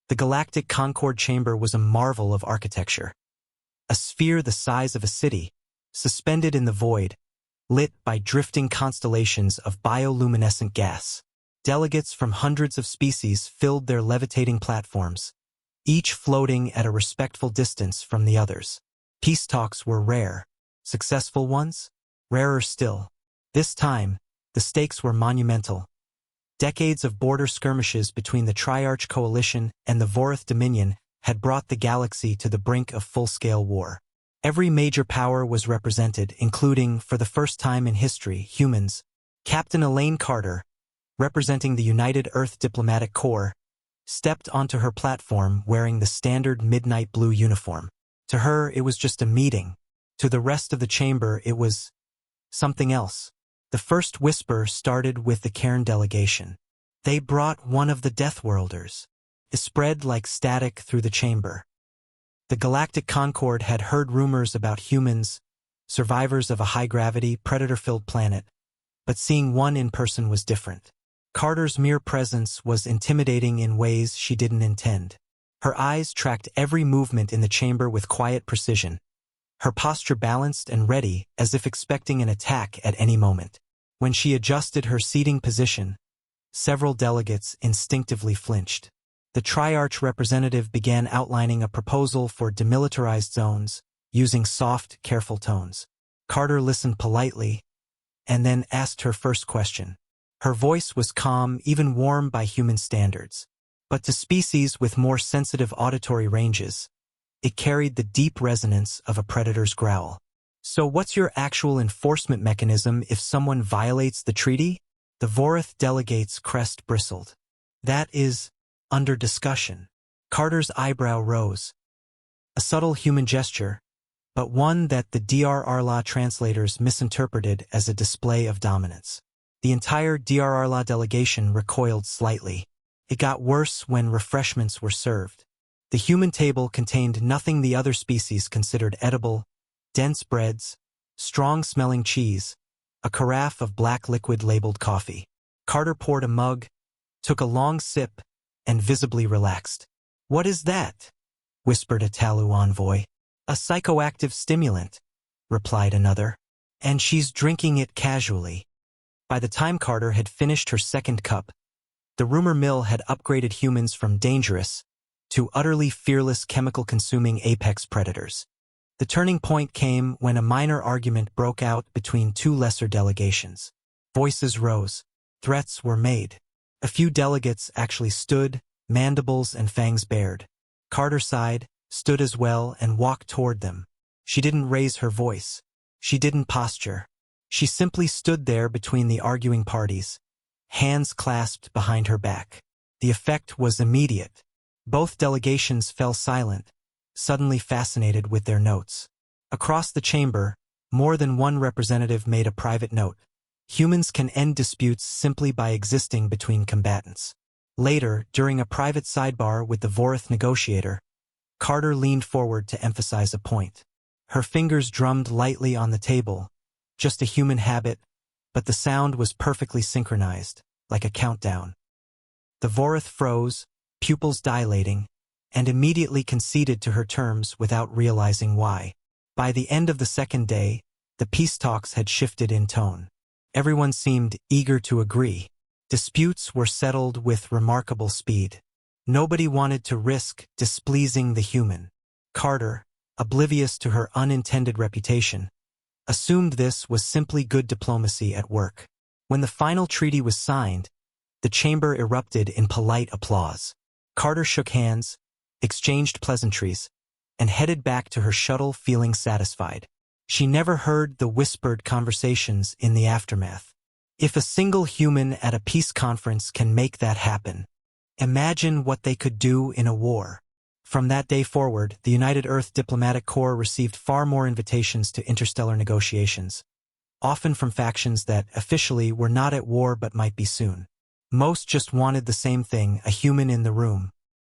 The Galactic Concord Chamber was a marvel of architecture. A sphere the size of a city, suspended in the void, lit by drifting constellations of bioluminescent gas. Delegates from hundreds of species filled their levitating platforms, each floating at a respectful distance from the others. Peace talks were rare. Successful ones? Rarer still. This time, the stakes were monumental. Decades of border skirmishes between the Triarch Coalition and the Vorath Dominion had brought the galaxy to the brink of full-scale war. Every major power was represented, including, for the first time in history, humans. Captain Elaine Carter, representing the United Earth Diplomatic Corps, stepped onto her platform wearing the standard midnight blue uniform. To her, it was just a meeting. To the rest of the chamber, it was something else. The first whisper started with the Cairn delegation. They brought one of the Deathworlders. It spread like static through the chamber. The Galactic Concord had heard rumors about humans, survivors of a high-gravity, predator-filled planet, but seeing one in person was different. Carter's mere presence was intimidating in ways she didn't intend. Her eyes tracked every movement in the chamber with quiet precision, her posture balanced and ready as if expecting an attack at any moment. When she adjusted her seating position, several delegates instinctively flinched. The Triarch representative began outlining a proposal for demilitarized zones, using soft, careful tones. Carter listened politely, and then asked her first question. Her voice was calm, even warm by human standards. But to species with more sensitive auditory ranges, it carried the deep resonance of a predator's growl. So what's your actual enforcement mechanism if someone violates the treaty? The Vorath delegate's crest bristled. That is under discussion. Carter's eyebrow rose. A subtle human gesture, but one that the DRR-La translators misinterpreted as a display of dominance. The entire DRR-La delegation recoiled slightly. It got worse when refreshments were served. The human table contained nothing the other species considered edible: dense breads, strong-smelling cheese, a carafe of black liquid labeled coffee. Carter poured a mug, took a long sip, and visibly relaxed. "What is that?" whispered a Talu envoy. "A psychoactive stimulant," replied another. "And she's drinking it casually." By the time Carter had finished her second cup, the rumor mill had upgraded humans from dangerous to utterly fearless chemical-consuming apex predators. The turning point came when a minor argument broke out between two lesser delegations. Voices rose. Threats were made. A few delegates actually stood, mandibles and fangs bared. Carter sighed, stood as well, and walked toward them. She didn't raise her voice. She didn't posture. She simply stood there between the arguing parties, hands clasped behind her back. The effect was immediate. Both delegations fell silent, suddenly fascinated with their notes. Across the chamber, more than one representative made a private note. Humans can end disputes simply by existing between combatants. Later, during a private sidebar with the Vorath negotiator, Carter leaned forward to emphasize a point. Her fingers drummed lightly on the table, just a human habit, but the sound was perfectly synchronized, like a countdown. The Vorath froze, pupils dilating, and immediately conceded to her terms without realizing why. By the end of the second day, the peace talks had shifted in tone. Everyone seemed eager to agree. Disputes were settled with remarkable speed. Nobody wanted to risk displeasing the human. Carter, oblivious to her unintended reputation, assumed this was simply good diplomacy at work. When the final treaty was signed, the chamber erupted in polite applause. Carter shook hands, exchanged pleasantries, and headed back to her shuttle feeling satisfied. She never heard the whispered conversations in the aftermath. If a single human at a peace conference can make that happen, imagine what they could do in a war. From that day forward, the United Earth Diplomatic Corps received far more invitations to interstellar negotiations, often from factions that officially were not at war but might be soon. Most just wanted the same thing: a human in the room.